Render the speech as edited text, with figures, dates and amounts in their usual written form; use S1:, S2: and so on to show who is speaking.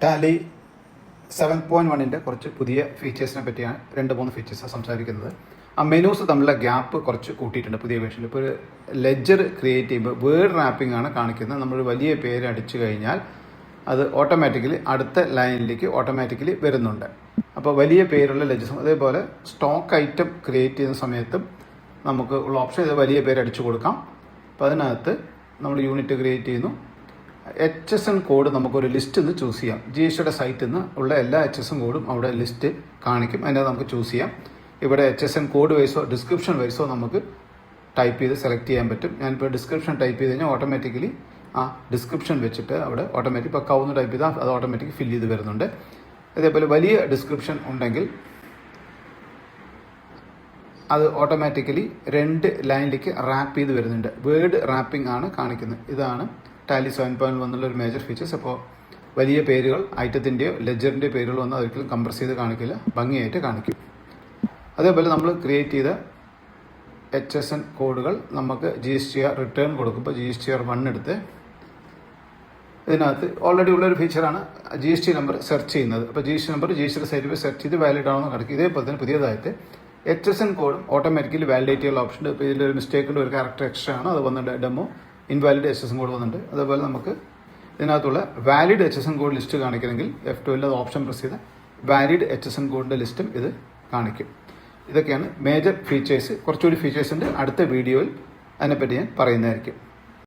S1: Tally 7.1 കുറച്ച് പുതിയ ഫീച്ചേഴ്സിനെ പറ്റിയാണ് 2-3 ഫീച്ചേഴ്സ് സംസാരിക്കുന്നത്. ആ മെനൂസ് തമ്മിലുള്ള ഗ്യാപ്പ് കുറച്ച് കൂട്ടിയിട്ടുണ്ട് പുതിയ വേർഷനിൽ. ഇപ്പോൾ ഒരു ലെഡ്ജർ ക്രിയേറ്റ് ചെയ്യുമ്പോൾ വേർഡ് റാപ്പിംഗ് ആണ് കാണിക്കുന്നത്. നമ്മൾ വലിയ പേര് അടിച്ചു കഴിഞ്ഞാൽ അത് ഓട്ടോമാറ്റിക്കലി അടുത്ത ലൈനിലേക്ക് ഓട്ടോമാറ്റിക്കലി വരുന്നുണ്ട്. അപ്പോൾ വലിയ പേരുള്ള ലെഡ്ജസും അതേപോലെ സ്റ്റോക്ക് ഐറ്റം ക്രിയേറ്റ് ചെയ്യുന്ന സമയത്തും നമുക്ക് ഉള്ള ഓപ്ഷൻ ഇത് വലിയ പേര് അടിച്ചു കൊടുക്കാം. അപ്പോൾ അതിനകത്ത് നമ്മൾ യൂണിറ്റ് ക്രിയേറ്റ് ചെയ്യുന്നു. HSN കോഡ് നമുക്കൊരു ലിസ്റ്റ് നിന്ന് ചൂസ് ചെയ്യാം. GSTയുടെ സൈറ്റിൽ നിന്ന് ഉള്ള എല്ലാ HSN കോഡും അവിടെ ലിസ്റ്റ് കാണിക്കും. അതിനകത്ത് നമുക്ക് ചൂസ് ചെയ്യാം. ഇവിടെ HSN കോഡ് വൈസോ ഡിസ്ക്രിപ്ഷൻ വൈസോ നമുക്ക് ടൈപ്പ് ചെയ്ത് സെലക്ട് ചെയ്യാൻ പറ്റും. ഞാനിപ്പോൾ ഡിസ്ക്രിപ്ഷൻ ടൈപ്പ് ചെയ്ത് കഴിഞ്ഞാൽ ഓട്ടോമാറ്റിക്കലി ആ ഡിസ്ക്രിപ്ഷൻ വെച്ചിട്ട് അവിടെ ഓട്ടോമാറ്റിക് ഇപ്പോൾ കൗന്ന് ടൈപ്പ് ചെയ്താൽ അത് ഓട്ടോമാറ്റിക് ഫില്ല് ചെയ്ത് വരുന്നുണ്ട്. അതേപോലെ വലിയ ഡിസ്ക്രിപ്ഷൻ ഉണ്ടെങ്കിൽ അത് ഓട്ടോമാറ്റിക്കലി 2 ലൈനിലേക്ക് റാപ്പ് ചെയ്ത് വരുന്നുണ്ട്. വേർഡ് റാപ്പിംഗ് ആണ് കാണിക്കുന്നത്. ഇതാണ് ടാലി 7.1 ഒരു മേജർ ഫീച്ചേഴ്സ്. അപ്പോൾ വലിയ പേരുകൾ ഐറ്റത്തിൻ്റെയോ ലെഡ്ജറിൻ്റെയോ പേരുകൾ വന്ന് ഒരിക്കലും കംപ്രസ് ചെയ്ത് കാണിക്കില്ല, ഭംഗിയായിട്ട് കാണിക്കും. അതേപോലെ നമ്മൾ ക്രിയേറ്റ് ചെയ്ത HSN കോഡുകൾ നമുക്ക് GSTR റിട്ടേൺ കൊടുക്കുമ്പോൾ GSTR 1 എടുത്ത് ഇതിനകത്ത് ഓൾറെഡി ഉള്ളൊരു ഫീച്ചറാണ് GST നമ്പർ സെർച്ച് ചെയ്യുന്നത്. അപ്പോൾ GST നമ്പർ GSTയുടെ സൈറ്റിൽ സെർച്ച് ചെയ്ത് വാലിഡ് ആണെന്ന് കാണിക്കും. ഇതേപോലെ തന്നെ പുതിയതായിട്ട് HSN കോഡും ഓട്ടോമാറ്റിക്കലി വാലിഡേറ്റ് ചെയ്യാനുള്ള ഓപ്ഷൻ. ഇപ്പോൾ ഇതിലൊരു മിസ്റ്റേക്കുണ്ട്, ഒരു ക്യാരക്ടർ എക്സ്ട്രാ ആണ്, അത് വന്നിട്ട് ഡെമോ ഇൻവാലിഡ് HSN കോഡ് വന്നിട്ടുണ്ട്. അതേപോലെ നമുക്ക് ഇതിനകത്തുള്ള വാലിഡ് HSN കോഡ് ലിസ്റ്റ് കാണിക്കണമെങ്കിൽ F12 അത് ഓപ്ഷൻ പ്രസ് ചെയ്ത് വാലിഡ് HSN കോഡിൻ്റെ ലിസ്റ്റും ഇത് കാണിക്കും. ഇതൊക്കെയാണ് മേജർ ഫീച്ചേഴ്സ്. കുറച്ചുകൂടി ഫീച്ചേഴ്സിൻ്റെ അടുത്ത വീഡിയോയിൽ അതിനെപ്പറ്റി ഞാൻ പറയുന്നതായിരിക്കും.